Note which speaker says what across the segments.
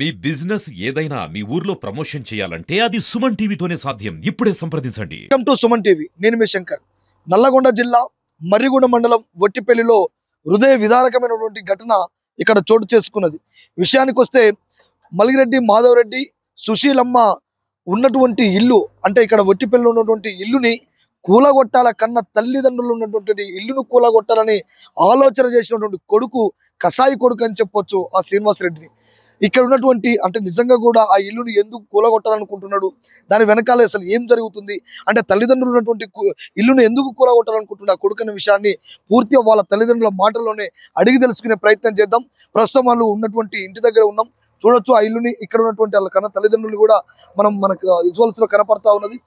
Speaker 1: మీ business ఏదైనా మీ ఊర్లో promotion చేయాలంటే అది సుమన్ టీవీతోనే సాధ్యం. ఇప్పుడే సంప్రదించండి.
Speaker 2: Welcome to Suman TV. నేను మీ శంకర్. నల్లగొండ జిల్లా మర్రిగూడ మండలం వట్టిపల్లిలో హృదయ విదారకమైనటువంటి ఘటన ఇక్కడ చోటు చేసుకున్నది. విషయానికి వస్తే మలిగిరెడ్డి మాధవరెడ్డి సుశీలమ్మ ఉన్నటువంటి ఇల్లు, అంటే ఇక్కడ వట్టిపల్లిలో ఉన్నటువంటి ఇల్లుని కూలగొట్టాల కన్న తల్లిదండ్రులు ఉన్నటువంటి ఇల్లును కూలగొట్టాలని ఆలోచన చేసినటువంటి కొడుకు, కసాయి కొడుకు అని చెప్పొచ్చు ఆ శ్రీనివాసరెడ్డిని. ఇక్కడ ఉన్నటువంటి అంటే నిజంగా కూడా ఆ ఇల్లుని ఎందుకు కూలగొట్టాలనుకుంటున్నాడు, దాని వెనకాల అసలు ఏం జరుగుతుంది, అంటే తల్లిదండ్రులు ఉన్నటువంటి ఇల్లును ఎందుకు కూలగొట్టాలనుకుంటున్నా కొడుకు అనే విషయాన్ని పూర్తిగా వాళ్ళ తల్లిదండ్రుల మాటల్లోనే అడిగి తెలుసుకునే ప్రయత్నం చేద్దాం. ప్రస్తుతం వాళ్ళు ఉన్నటువంటి ఇంటి దగ్గర ఉన్నాం, చూడొచ్చు ఆ ఇల్లుని. ఇక్కడ ఉన్నటువంటి వాళ్ళ కన్నా తల్లిదండ్రులు కూడా మనకు విజువల్స్ లో కనపడతా ఉన్నది.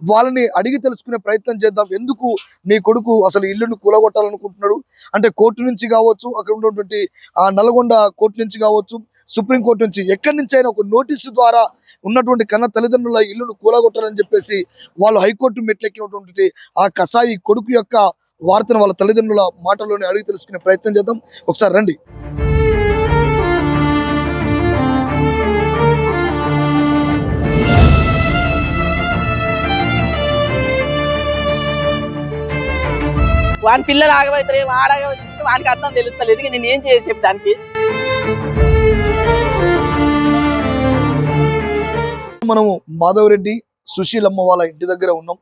Speaker 2: వాళ్ళని అడిగి తెలుసుకునే ప్రయత్నం చేద్దాం. ఎందుకు నీ కొడుకు అసలు ఇల్లుని కూలగొట్టాలనుకుంటున్నాడు, అంటే కోర్టు నుంచి కావచ్చు, అక్కడ ఉన్నటువంటి నల్గొండ కోర్టు నుంచి కావచ్చు, సుప్రీంకోర్టు నుంచి, ఎక్కడి నుంచి అయినా ఒక నోటీసు ద్వారా ఉన్నటువంటి కన్న తల్లిదండ్రుల ఇల్లును కూలగొట్టాలని చెప్పేసి వాళ్ళు హైకోర్టు మెట్లెక్కినటువంటి ఆ కసాయి కొడుకు యొక్క వార్తను వాళ్ళ తల్లిదండ్రుల మాటల్లోనే అడిగి తెలుసుకునే ప్రయత్నం చేద్దాం. ఒకసారి రండి.
Speaker 3: వాని పిల్లలు ఆగబోతారు, ఆడగబోతుంది, వానికి అర్థం తెలుస్తలేదు. నేను ఏం చేసి చెప్పడానికి
Speaker 2: మనము మాధవరెడ్డి సుశీలమ్మ వాళ్ళ ఇంటి దగ్గర ఉన్నాం.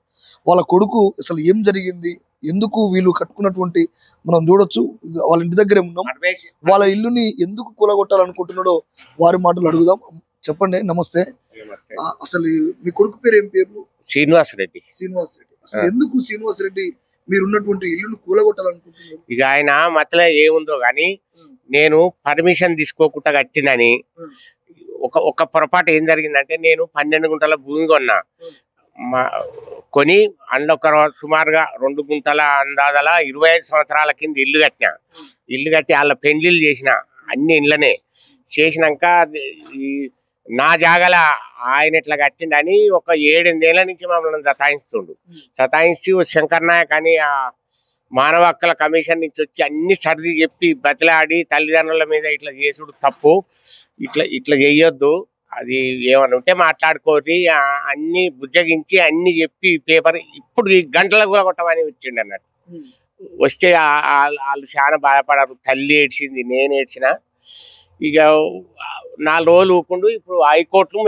Speaker 2: వాళ్ళ కొడుకు అసలు ఏం జరిగింది, ఎందుకు వీళ్ళు కట్టుకున్నటువంటి మనం చూడొచ్చు. వాళ్ళ ఇంటి దగ్గరే ఉన్నాం. వాళ్ళ ఇల్లుని ఎందుకు కూలగొట్టాలనుకుంటున్నాడో వారి మాటలు అడుగుదాం. చెప్పండి. నమస్తే. అసలు మీ కొడుకు పేరు ఏం పేరు?
Speaker 4: శ్రీనివాసరెడ్డి.
Speaker 2: శ్రీనివాసరెడ్డి. అసలు ఎందుకు శ్రీనివాసరెడ్డి మీరు ఉన్నటువంటి ఇల్లును కూలగొట్టాలనుకుంటున్నారు?
Speaker 4: ఇక ఆయన మతలో ఏముందో గాని నేను పర్మిషన్ తీసుకోకుండా కట్టినని ఒక పొరపాటు ఏం జరిగిందంటే, నేను 12 గుంటల భూమి కొన్నా. కొని అందులో సుమారుగా 2 గుంటల అందాజల 25 సంవత్సరాల కింద ఇల్లు కట్టినా. ఇల్లు కట్టి వాళ్ళ పెండ్లిళ్ళు చేసిన, అన్ని ఇళ్ళనే చేసినాక నా జాగల ఆయన ఇట్లా కట్టిండని ఒక 7-8 ఏళ్ల నుంచి మమ్మల్ని సతాయిస్తూ శంకర్ నాయక్ అని ఆ మానవ హక్కుల కమిషన్ నుంచి వచ్చి అన్ని సర్ది చెప్పి బతిలాడి తల్లిదండ్రుల మీద ఇట్లా చేసుడు తప్పు, ఇట్లా చెయ్యొద్దు, అది ఏమని ఉంటే మాట్లాడుకోరి, అన్ని బుజ్జగించి అన్ని చెప్పి పేపర్ ఇప్పుడు గంటల కూడా కొట్టమని వచ్చిండు అన్నట్టు. వస్తే వాళ్ళు చాలా బాధపడారు. తల్లి ఏడ్చింది, నేను ఏడ్చిన. ఇక 4 రోజులు ఊకుండు. ఇప్పుడు హైకోర్టు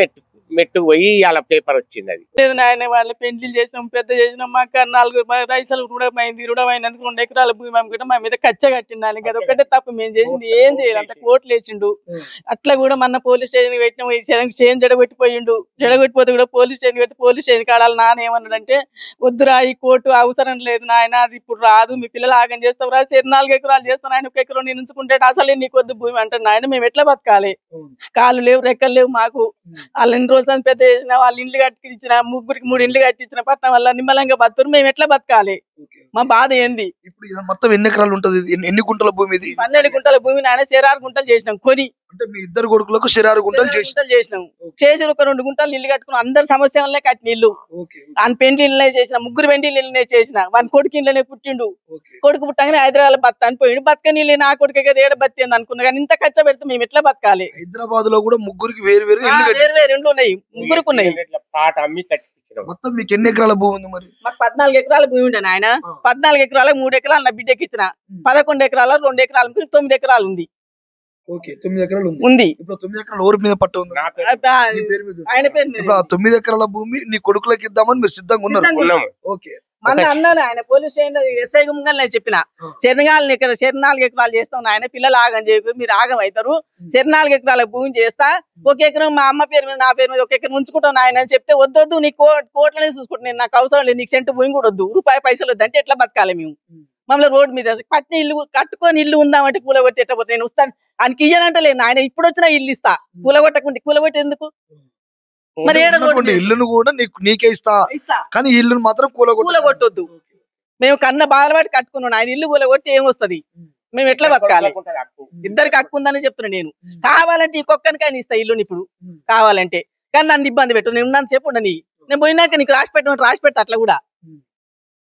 Speaker 4: మెట్టుకు పోయి అలా పేపర్ వచ్చింది. అది
Speaker 3: లేదు నాయన, వాళ్ళు పెళ్లి చేసినాం, పెద్ద చేసినాం. మాకు 4 పైసలు రుణమైనందుకు 2 ఎకరాల భూమి అమ్ముకుంటే మా మీద కచ్చ కట్టిండాలి. అది ఒకటే తప్ప మేము చేసింది ఏం చేయాలి. అంత కోట్లు వేసిండు. అట్లా కూడా మన పోలీస్ స్టేషన్ పెట్టినాం. చేను జడగొట్టిపోయిండు. జడగొట్టిపోతే కూడా పోలీస్ స్టేషన్ పెట్టి పోలీస్ స్టేషన్ కాడాలి. నాన్న ఏమన్నాడంటే, వద్దురా ఈ కోర్టు అవసరం లేదు నాయన, అది ఇప్పుడు రాదు, మీ పిల్లలు ఆగం చేస్తావురా, 4 ఎకరాలు చేస్తాను ఆయన, 1 ఎకరం నేను ఉంచుకుంటే అసలే నీకు వద్దు భూమి అంటాడు. నాయన మేము ఎట్లా బతకాలి? కాళ్ళు లేవు, రెక్కలు లేవు మాకు. వాళ్ళు ఎన్ని రోజులు పెద్ద చేసిన, వాళ్ళు ఇండ్లు కట్టించిన, 3 ఇండ్లు కట్టించిన పట్టణం వల్ల నిమ్మలంగా బతురు. మేము ఎట్లా బతకాలి? మా బాధ ఏంది?
Speaker 2: ఇప్పుడు మొత్తం ఎన్ని ఎకరాలు ఉంటది? ఎన్ని గుంటల భూమి ఇది?
Speaker 3: 12 గుంటల భూమి నాయన. 6 గుంటలు చేసినాం కొని.
Speaker 2: అంటే మీ 2 కొడుకులకు 6 గుంటలు
Speaker 3: చేసినాం. చేసి ఒక 2 గుంటలు ఇల్లు కట్టుకున్నాం. అందరి సమస్య వల్లే కట్టిన ఇల్లు. ఆయన పెండ్లి ఇళ్ళనే చేసిన, 3 పెండ్లి ఇళ్ళనే చేసిన. వాని కొడుకు ఇళ్ళనే పుట్టిండు. కొడుకు పుట్టగానే హైదరాబాద్ బత్త అనిపోయిండు. బతకని నా కొడుకు కదా ఏడ బతింది అనుకున్నా. కానీ ఇంత ఖర్చు పెడితే మేము ఎట్లా బతకాలి?
Speaker 2: హైదరాబాద్ లో కూడా 3కి వేరు వేరు
Speaker 3: ఇండ్లు ఉన్నాయి, 3కు ఉన్నాయి.
Speaker 2: మొత్తం మీకు ఎన్ని ఎకరాల భూమి ఉంది? మరి
Speaker 3: మాకు 14 ఎకరాల భూమి ఉండే ఆయన. 14 ఎకరాలకు 3 ఎకరాలు నా బిడ్డకి ఇచ్చిన. 11 ఎకరాల 2 ఎకరాలు 9 ఎకరాలు ఉంది.
Speaker 2: 9 ఎకరాలు
Speaker 3: ఉంది.
Speaker 2: ఇప్పుడు 9 ఎకరాలు ఎవరి మీద పట్టు ఉంది?
Speaker 3: ఆయన పేరు.
Speaker 2: ఇప్పుడు 9 ఎకరాల భూమి నీ కొడుకులకు ఇద్దామని మీరు సిద్ధంగా ఉన్నారు? ఓకే.
Speaker 3: మన అన్నాను ఆయన పోలీస్ స్టేషన్ ఎస్ఐ గుమ్మగా నేను చెప్పిన, 4 ఎకరాలు చేస్తాం ఆయన, పిల్లలు ఆగం చేయకూడదు, మీరు ఆగం అవుతారు. 4 ఎకరాల భూమి చేస్తా, 1 ఎకరం మా అమ్మ పేరు మీద, నా పేరు మీద 1 ఎకరం ఉంచుకుంటాను ఆయన అని చెప్తే, వద్దొద్దు నీ కోట్లనే చూసుకుంటాను నేను, నాకు అవసరం లేదు, నీకు సెంటు భూమి కూడా వద్దు, రూపాయి పైసలు వద్దు అంటే ఎట్లా బతకాలి మేము? మమ్మల్ని రోడ్డు మీద పట్టిన ఇల్లు కట్టుకొని ఇల్లు ఉందామంటే కూలగొట్టి ఎట్టపోతే నేను వస్తాను ఆయనకి ఇయ్యనంటలేను. ఆయన ఇప్పుడు వచ్చినా ఇల్లు ఇస్తా, కూలగొట్టి ఎందుకు? మరి
Speaker 2: ఇల్లును కూడా నీకే ఇస్తా, కానీ ఇల్లును మాత్రం
Speaker 3: కూలగొట్టొద్దు. మేము కన్న బాధలు పట్టి కట్టుకున్నాను. ఆయన ఇల్లు కూలగొట్టి ఏమొస్తుంది? మేము ఎట్లా బతకాలి? ఇద్దరికి హక్కు ఉందని చెప్తున్నా నేను. కావాలంటే ఈ కుక్కనికైనా ఇస్తా ఇల్లుని ఇప్పుడు కావాలంటే, కానీ నన్ను ఇబ్బంది పెట్టదు. నేను ఉన్నాను సేపు ఉండని, నేను పోయినాక నీకు రాసి పెడతా. అట్లా కూడా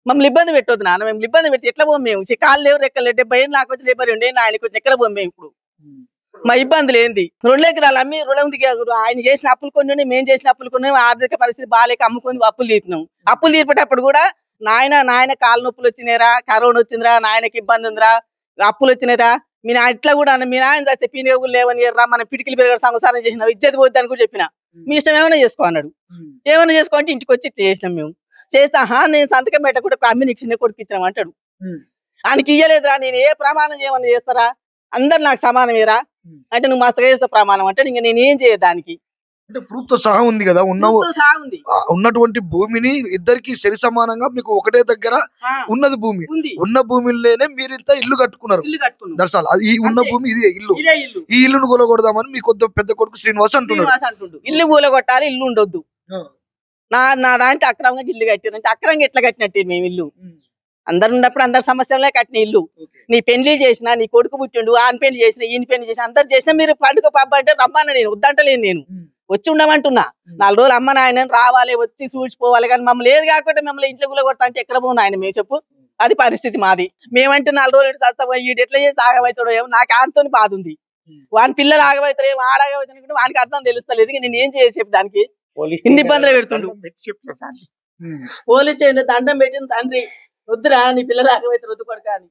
Speaker 3: మమ్మల్ని ఇబ్బంది పెట్టొద్దు నాన్న. మేము ఇబ్బంది పెట్టి ఎట్లా పోం? మేము కాళ్ళు లేవు, రెక్కలు లేవు. 70 ఏళ్ళు నాకు వచ్చి 70 ఉండే, ఆయనకు వచ్చి ఎక్కడ పోం మేము ఇప్పుడు? మా ఇబ్బందులు ఏంది 2 ఎకరాలు అమ్మి రుణం ఆయన చేసిన అప్పులు కొన్ని మేము చేసిన అప్పులు కొన్ని ఆర్థిక పరిస్థితి బాగాలేక అమ్ముకొని అప్పులు తీర్పినాం. అప్పులు తీర్పేటప్పుడు కూడా నాయన కాలు నొప్పులు వచ్చినారా, కరోనా వచ్చిందిరా, నాయనకి ఇబ్బంది ఉందిరా, అప్పులు వచ్చినారా, మీ నా ఇట్లా కూడా మీ నాయన చేస్తే పీనిగా లేవని రా, మన పిటికిలు పెరగడం సంసారం చేసిన ఇజ్జత్ పోద్ది అని కూడా చెప్పిన. మీ ఇష్టం ఏమైనా చేసుకో అన్నాడు. ఏమైనా చేసుకో అంటే ఇంటికి వచ్చి ఇట్లా చేసినాం. మేము చేస్తా నేను సంతకం పెట్టకుండా అమ్మిని చిన్న కొడుకు ఇచ్చినాం అంటాడు. ఆయనకి ఇయ్యలేదురా, నేను ఏ ప్రమాణం చేయమని చేస్తారా, అందరు నాకు సమానమేరా అంటే నువ్వు మస్తగా చేస్తా ప్రమాణం అంటే ఇంకా నేనేం చేయదానికి
Speaker 2: అంటే ప్రూఫ్ తో సహా ఉంది కదా. ఉన్నటువంటి భూమిని ఇద్దరికి సరి సమానంగా మీకు ఒకటే దగ్గర ఉన్నది భూమి, ఉన్న భూమిలోనే మీరు ఇంత ఇల్లు కట్టుకున్నారు. దర్శనాలు ఈ ఉన్న భూమి ఇదే ఇల్లు. ఈ ఇల్లును కూలగొడదామని మీ పెద్ద కొడుకు శ్రీనివాస్ అంటున్నాడు.
Speaker 3: ఇల్లు కూలగొట్టాలి, ఇల్లు ఉండొద్దు. నా దాంట్లో అక్రమంగా ఇల్లు కట్టిరంటే అక్రమంగా ఎట్లా కట్టినట్టు మేము ఇల్లు అందరు ఉన్నప్పుడు అందరు సమస్యలే కట్టిన ఇల్లు. నీ పెళ్లి చేసినా, నీ కొడుకు పుట్టిండు, ఆయన పెళ్లి చేసిన, ఈయన పెళ్లి చేసిన, అందరు చేసినా మీరు పండుగ పబ్బ అంటే రమ్మన్నా, నేను వద్దంటలేను, నేను వచ్చి ఉండమంటున్నా. 4 రోజులు అమ్మ నాయన రావాలి, వచ్చి చూసిపోవాలి, కానీ మమ్మల్ని ఏది కాకుండా మమ్మల్ని ఇంట్లో కూడా కొడతా అంటే ఎక్కడ పోను ఆయన మేము చెప్పు. అది పరిస్థితి మాది. మేమంటే 4 రోజులు సస్తా వీడు ఎట్లా చేసి ఆగమవుతాడో ఏమో నాకు ఆయనతో బాధ ఉంది. వాని పిల్లలు ఆగమవుతారు ఏమో, ఆడగమవుతాడు వానికి అర్థం తెలుస్తలేదు. నేను ఏం చేసి చెప్పి దానికి ఇన్ని ఇబ్బందులు పెడుతుండు. పోలీస్ చేయండి, దండం పెట్టిన తండ్రి వద్దురా, నీ పిల్లలు ఆగమవుతారు వద్దు కొడుక అని.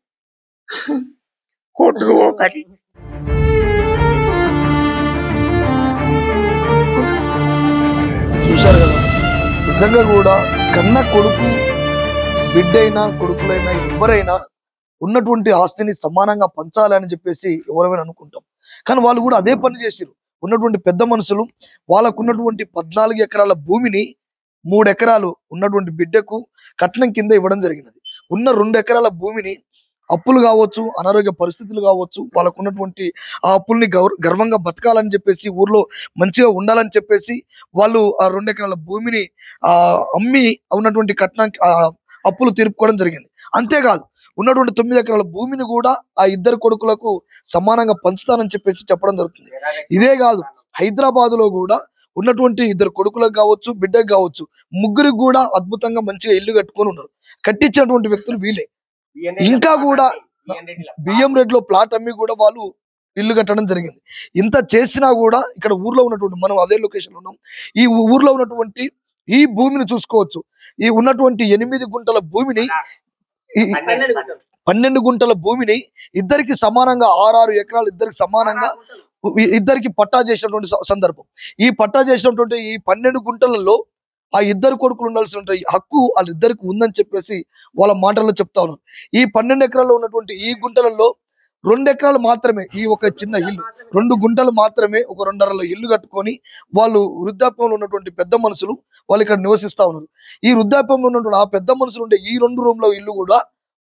Speaker 2: చూశారు కదా, నిజంగా కూడా కన్న కొడుకు బిడ్డైనా కొడుకులైనా ఎవరైనా ఉన్నటువంటి ఆస్తిని సమానంగా పంచాలని చెప్పేసి ఎవరైనా అనుకుంటాం. కానీ వాళ్ళు కూడా అదే పని చేసిరు. ఉన్నటువంటి పెద్ద మనుషులు వాళ్ళకు ఉన్నటువంటి 14 ఎకరాల భూమిని 3 ఎకరాలు ఉన్నటువంటి బిడ్డకు కట్నం కింద ఇవ్వడం జరిగినది. ఉన్న 2 ఎకరాల భూమిని అప్పులు కావచ్చు, అనారోగ్య పరిస్థితులు కావచ్చు, వాళ్ళకు ఉన్నటువంటి ఆ అప్పుల్ని గర్వంగా బతకాలని చెప్పేసి, ఊర్లో మంచిగా ఉండాలని చెప్పేసి వాళ్ళు ఆ 2 ఎకరాల భూమిని అమ్మి ఉన్నటువంటి కట్నానికి అప్పులు తీర్పుకోవడం జరిగింది. అంతేకాదు ఉన్నటువంటి 9 ఎకరాల భూమిని కూడా ఆ ఇద్దరు కొడుకులకు సమానంగా పంచుతానని చెప్పేసి చెప్పడం జరుగుతుంది. ఇదే కాదు, హైదరాబాద్ లో కూడా ఉన్నటువంటి 2 కొడుకులకు కావచ్చు, బిడ్డకు కావచ్చు, ముగ్గురికి కూడా అద్భుతంగా మంచిగా ఇల్లు కట్టుకొని ఉన్నారు. కట్టించినటువంటి వ్యక్తులు వీళ్ళే. ఇంకా కూడా బియ్యం రేట్లో ప్లాట్ అమ్మి కూడా వాళ్ళు ఇల్లు కట్టడం జరిగింది. ఇంత చేసినా కూడా ఇక్కడ ఊర్లో ఉన్నటువంటి, మనం అదే లొకేషన్ లో ఉన్నాం, ఈ ఊర్లో ఉన్నటువంటి ఈ భూమిని చూసుకోవచ్చు. ఈ ఉన్నటువంటి 8 గుంటల భూమిని, 12 గుంటల భూమిని ఇద్దరికి సమానంగా 6 ఎకరాలు ఇద్దరికి సమానంగా ఇద్దరికి పట్టా చేసినటువంటి సందర్భం. ఈ పట్టా చేసినటువంటి ఈ 12 గుంటలలో ఆ ఇద్దరు కొడుకులు ఉండాల్సిన హక్కు వాళ్ళిద్దరికి ఉందని చెప్పేసి వాళ్ళ మాటల్లో చెప్తా ఉన్నారు. ఈ 12 ఎకరాల్లో ఉన్నటువంటి ఈ గుంటలలో 2 ఎకరాలు మాత్రమే ఈ ఒక చిన్న ఇల్లు, 2 గుంటలు మాత్రమే ఒక 2.5 ఇల్లు కట్టుకొని వాళ్ళు వృద్ధాప్యంలో ఉన్నటువంటి పెద్ద మనుషులు వాళ్ళు ఇక్కడ నివసిస్తా ఉన్నారు. ఈ వృద్ధాప్యంలో ఉన్నటువంటి ఆ పెద్ద మనుషులు ఉండే ఈ 2 రూమ్ల ఇల్లు కూడా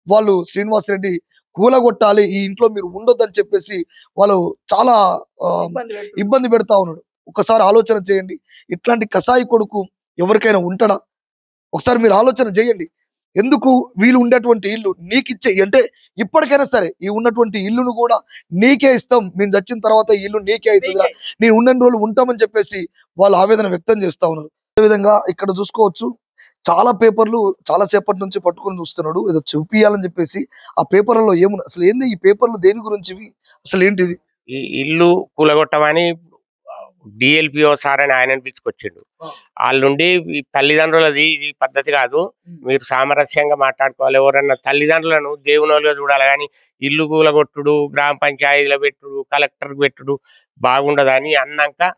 Speaker 2: వాళ్ళు శ్రీనివాస్ రెడ్డి కూలగొట్టాలి, ఈ ఇంట్లో మీరు ఉండొద్దని చెప్పేసి వాళ్ళు చాలా ఇబ్బంది పెడతా ఉన్నాడు. ఒకసారి ఆలోచన చేయండి, ఇట్లాంటి కసాయి కొడుకు ఎవరికైనా ఉంటాడా? ఒకసారి మీరు ఆలోచన చేయండి. ఎందుకు వీళ్ళు ఉండేటువంటి ఇల్లు నీకు ఇచ్చే అంటే ఇప్పటికైనా సరే ఈ ఉన్నటువంటి ఇల్లును కూడా నీకే ఇస్తాం, మేము చచ్చిన తర్వాత ఈ ఇల్లు నీకే అవుతుందిరా, నేను ఉన్న రోజులు ఉంటామని చెప్పేసి వాళ్ళు ఆవేదన వ్యక్తం చేస్తా ఉన్నారు. అదేవిధంగా ఇక్కడ చూసుకోవచ్చు, చాలా పేపర్లు చాలా సేపటి నుంచి పట్టుకొని చూస్తున్నాడు, ఏదో చూపియాలని చెప్పేసి. ఆ పేపర్లలో ఏమున్నా అసలు ఏంది, ఈ పేపర్లు దేని గురించి, అసలు ఏంటిది?
Speaker 4: ఈ ఇల్లు కూలగొట్టమని డిఎల్పిఓ సార్ అని ఆయన పిలుచుకొచ్చిండు. వాళ్ళుండి ఈ తల్లిదండ్రులది ఇది పద్ధతి కాదు, మీరు సామరస్యంగా మాట్లాడుకోవాలి, ఎవరన్నా తల్లిదండ్రులను దేవునిగా చూడాలి, కానీ ఇల్లు కూలగొట్టుడు, గ్రామ పంచాయతీలో పెట్టుడు, కలెక్టర్ పెట్టుడు బాగుండదని అన్నాక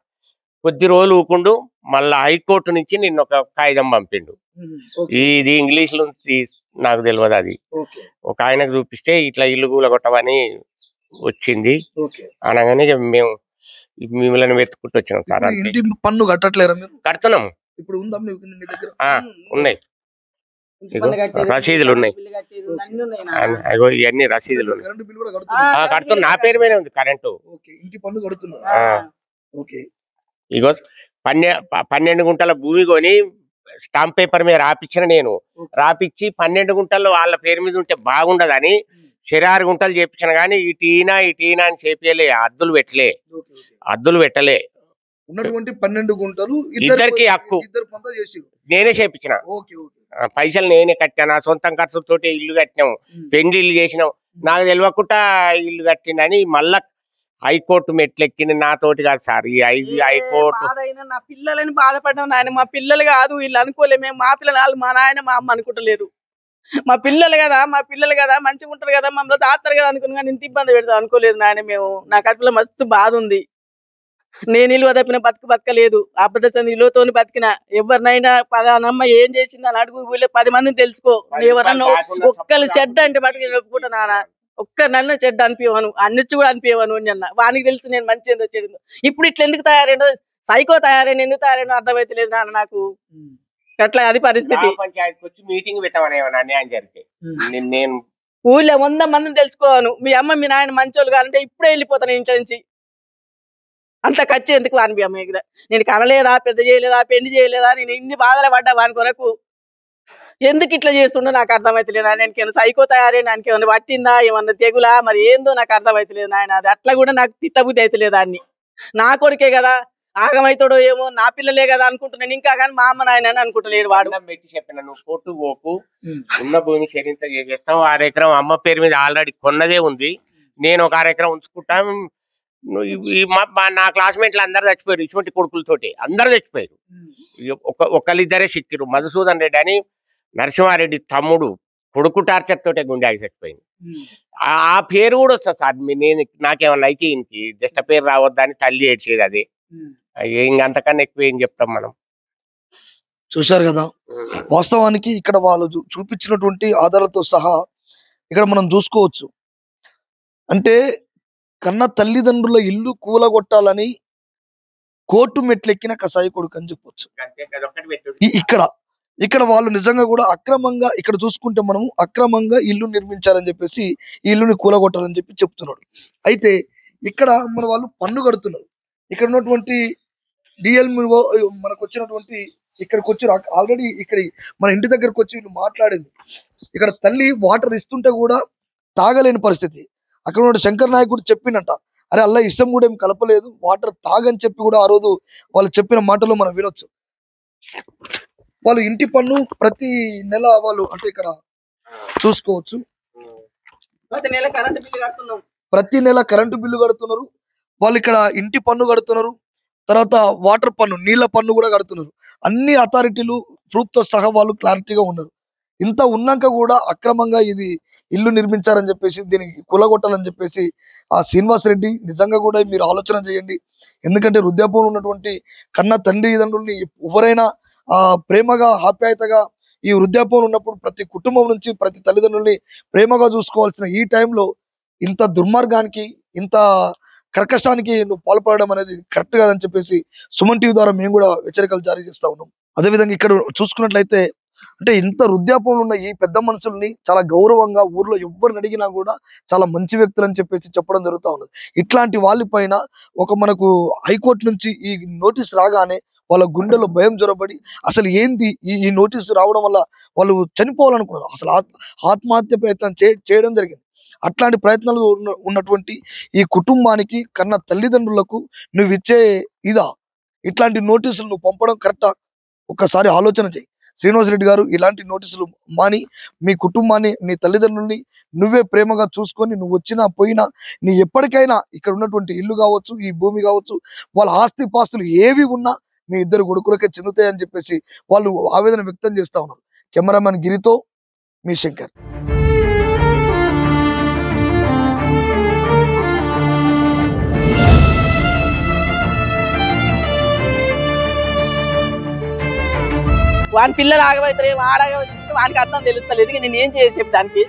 Speaker 4: కొద్ది రోజులు ఊకుండు. మళ్ళా హైకోర్టు నుంచి నిన్న ఒక కాగితం పంపిండు. ఇది ఇంగ్లీష్ లో నాకు తెలియదు, అది ఒక ఆయనకు చూపిస్తే ఇట్లా ఇల్లు కూలగొట్టమని వచ్చింది అనగానే మేము మిమ్మల్ని వెతుక్కుంటూ వచ్చినాం సార్.
Speaker 2: ఇంటి పన్ను కట్టట్లేరా మీరు?
Speaker 4: కడుతున్నాం,
Speaker 2: ఇప్పుడు ఉందా మీ దగ్గర?
Speaker 4: ఉన్నాయి, రసీదులు ఉన్నాయి, ఇవన్నీ రసీదులు ఉన్నాయి. కడుతున్నా, నా పేరు మీద ఉంది కరెంటు.
Speaker 2: ఇంటి పన్ను కడుతున్నా.
Speaker 4: ఇగో 12 గుంటల భూమి కొని స్టాంప్ పేపర్ మీద రాపిచ్చిన నేను. రాపిచ్చి 12 గుంటల్లో వాళ్ళ పేరు మీద ఉంటే బాగుండదని 6 గుంటలు చేపించిన, కానీ ఇటీనా అని చేపియలే, అద్దులు పెట్టలే.
Speaker 2: ఉన్నటువంటి 12 గుంటలు
Speaker 4: ఇద్దరికి హక్కు నేనే చేపించిన. పైసలు నేనే కట్టాను, నా సొంతం ఖర్చులతోటి ఇల్లు కట్టినాము, పెండ్లి ఇల్లు చేసినాం. నాకు తెలియకుండా ఇల్లు కట్టిందని మళ్ళా హైకోర్టు మెట్లెక్కిన నాతోటి కాదు సార్. ఈ హైకోర్టు
Speaker 3: బాధైనా నా పిల్లలని బాధపడ్డాం నాయన. మా పిల్లలు కాదు వీళ్ళు అనుకోలే. మేము మా పిల్లలు వాళ్ళు మా నాయన మా అమ్మ అనుకుంటలేరు. మా పిల్లలు కదా మంచిగా ఉంటారు కదా మమ్మల్ని తాస్తారు కదా అనుకున్నా కానీ ఇంత ఇబ్బంది పెడతాం అనుకోలేదు నాయన మేము. నా కడుపులో మస్తు బాధ ఉంది. నేను ఇల్లు తప్పిన బతకలేదు. అబద్ధ ఇల్లుతో బతికిన. ఎవరినైనా పలానమ్మ ఏం చేసింది అని అడుగు. వీళ్ళు 10 మందిని తెలుసుకో. ఎవరన్నా ఒక్కరు చెడ్డ అంటే బతికి ఒప్పుకుంటా నాన్న. ఒక్కరినన్నా చెడ్డ అనిపించను, అన్నిచ్చు కూడా అనిపించను అని అన్న. వానికి తెలుసు నేను మంచి ఏందో చెడు. ఇప్పుడు ఇట్లా ఎందుకు తయారైందో సైకో తయారైన ఎందుకు తయారైనా అర్థమైతలేదు నాన్న నాకు. అట్లా అది పరిస్థితి.
Speaker 4: మీటింగ్ పెట్టమని అన్యాయం జరిగితే నేను
Speaker 3: ఊళ్ళో 100 మందిని తెలుసుకోను. మీ అమ్మ మీ నాయన మంచోళ్ళు కాదంటే ఇప్పుడే వెళ్ళిపోతాను ఇంట్లో నుంచి. అంత ఖర్చు ఎందుకు వాని అమ్మ దగ్గర. నేను కనలేదా, పెద్ద చేయలేదా, పెళ్లి చేయలేదా, నేను ఇన్ని బాధలు పడ్డా వాని కొరకు. ఎందుకు ఇట్లా చేస్తుండో నాకు అర్థమైతలేదు నాయన. నేను సైకో తయారైన దానికి ఏమన్నా పట్టిందా, ఏమన్నా తెగులా, మరి ఏందో నాకు అర్థమైతలేదు నాయన. అది అట్లా కూడా నాకు తిట్టబుద్ధి అవుతలేదు. దాన్ని నా కొడుకే కదా ఆగమైతాడో ఏమో, నా పిల్లలే కదా అనుకుంటున్నాను ఇంకా. కానీ మా అమ్మ నాయన అని అనుకుంటలేడు వాడు.
Speaker 4: పెట్టి చెప్పిన నువ్వు కోర్టు పోకు, ఉన్న భూమి చెరింత చేసేస్తావు. 6 ఎకరం అమ్మ పేరు మీద ఆల్రెడీ కొన్నదే ఉంది. నేను ఒక 6 ఎకరం ఉంచుకుంటా. నా క్లాస్మేట్లు అందరు చచ్చిపోయారు. ఇటువంటి కొడుకులతోటి అందరు చచ్చిపోయారు. ఒకళ్ళిద్దరే సిక్కిరు. మధుసూదన్ రెడ్డి అని నరసింహారెడ్డి తమ్ముడు కొడుకు టార్చర్ తోటే గుండె ఆగి చచ్చిపోయింది. ఆ పేరు కూడా వస్తుంది సార్. నేను నాకేమన్నా అయితే ఇంకి జస్ట్ పేరు రావద్దని తల్లి ఏడ్చేది. అది ఇంకంతకన్నా ఎక్కువ ఏం చెప్తాం మనం.
Speaker 2: చూశారు కదా, వాస్తవానికి ఇక్కడ వాళ్ళు చూపించినటువంటి ఆధారాలతో సహా ఇక్కడ మనం చూసుకోవచ్చు. అంటే కన్న తల్లిదండ్రుల ఇల్లు కూలగొట్టాలని కోర్టు మెట్లెక్కిన కసాయి కొడుకు అని చెప్పొచ్చు. ఇక్కడ వాళ్ళు నిజంగా కూడా అక్రమంగా, ఇక్కడ చూసుకుంటే మనము అక్రమంగా ఇల్లు నిర్మించారని చెప్పేసి ఈ ఇల్లుని కూలగొట్టాలని చెప్పి చెప్తున్నాడు. అయితే ఇక్కడ మన వాళ్ళు పన్ను కడుతున్నారు. ఇక్కడ ఉన్నటువంటి డిఎల్ఓ మనకు వచ్చినటువంటి ఇక్కడికి వచ్చి ఆల్రెడీ ఇక్కడ మన ఇంటి దగ్గరకు వచ్చి వీళ్ళు మాట్లాడింది. ఇక్కడ తల్లి వాటర్ ఇస్తుంటే కూడా తాగలేని పరిస్థితి. అక్కడ ఉన్న శంకర్ నాయక్ కూడా చెప్పిండట, అరే అల్లా ఇష్టం కూడా ఏం కలపలేదు, వాటర్ తాగని చెప్పి కూడా ఆ రోజు వాళ్ళు చెప్పిన మాటలు మనం వినొచ్చు. వాళ్ళు ఇంటి పన్ను ప్రతి నెల వాళ్ళు అంటే ఇక్కడ చూసుకోవచ్చు ప్రతి నెల కరెంటు బిల్లు కడుతున్నారు. వాళ్ళు ఇక్కడ ఇంటి పన్ను కడుతున్నారు, తర్వాత వాటర్ పన్ను, నీళ్ల పన్ను కూడా కడుతున్నారు. అన్ని అథారిటీలు ప్రూఫ్ తో సహా వాళ్ళు క్లారిటీగా ఉన్నారు. ఇంత ఉన్నాక కూడా అక్రమంగా ఇది ఇల్లు నిర్మించారని చెప్పేసి దీనికి కూలగొట్టాలని చెప్పేసి ఆ శ్రీనివాస్ రెడ్డి నిజంగా కూడా మీరు ఆలోచన చేయండి. ఎందుకంటే వృద్ధాప్యంలో ఉన్నటువంటి కన్న తండ్రిదండ్రుల్ని ఎవరైనా ప్రేమగా ఆప్యాయతగా ఈ వృద్ధాప్యంలో ఉన్నప్పుడు ప్రతి కుటుంబం నుంచి ప్రతి తల్లిదండ్రుల్ని ప్రేమగా చూసుకోవాల్సిన ఈ టైంలో ఇంత దుర్మార్గానికి, ఇంత కర్కశానికి నువ్వు పాల్పడడం అనేది కరెక్ట్ కాదని చెప్పేసి సుమన్ టీవీ ద్వారా మేము కూడా హెచ్చరికలు జారీ చేస్తా ఉన్నాం. అదేవిధంగా ఇక్కడ చూసుకున్నట్లయితే అంటే ఇంత వృద్ధాప్యంలో ఉన్న ఈ పెద్ద మనుషుల్ని చాలా గౌరవంగా ఊర్లో ఎవరిని అడిగినా కూడా చాలా మంచి వ్యక్తులు అని చెప్పేసి చెప్పడం జరుగుతూ ఉన్నది. ఇట్లాంటి వాళ్ళపైన మనకు హైకోర్టు నుంచి ఈ నోటీస్ రాగానే వాళ్ళ గుండెలో భయం జ్వరబడి అసలు ఏంది ఈ నోటీసు రావడం వల్ల వాళ్ళు చనిపోవాలనుకున్నారు. అసలు ఆత్మహత్య ప్రయత్నం చేయడం జరిగింది. అట్లాంటి ప్రయత్నాలు ఉన్నటువంటి ఈ కుటుంబానికి కన్న తల్లిదండ్రులకు నువ్వు ఇచ్చే ఇట్లాంటి నోటీసులు నువ్వు పంపడం కరెక్టా? ఒక్కసారి ఆలోచన చేయి. శ్రీనివాస్ రెడ్డి గారు, ఇలాంటి నోటీసులు మాని మీ కుటుంబాన్ని, నీ తల్లిదండ్రుల్ని నువ్వే ప్రేమగా చూసుకొని నువ్వు వచ్చినా పోయినా నీ ఎప్పటికైనా ఇక్కడ ఉన్నటువంటి ఇల్లు కావచ్చు, ఈ భూమి కావచ్చు, వాళ్ళ ఆస్తి పాస్తులు ఏవి ఉన్నా మీ ఇద్దరు కొడుకులకే చెందుతాయని చెప్పేసి వాళ్ళు ఆవేదన వ్యక్తం చేస్తా ఉన్నారు. కెమెరామెన్ గిరితో మీ శంకర్.
Speaker 3: వాని పిల్లలు ఆగమవుతారు, వానికి అర్థం తెలుస్తలేదు. నేను ఏం చేసి చెప్పడానికి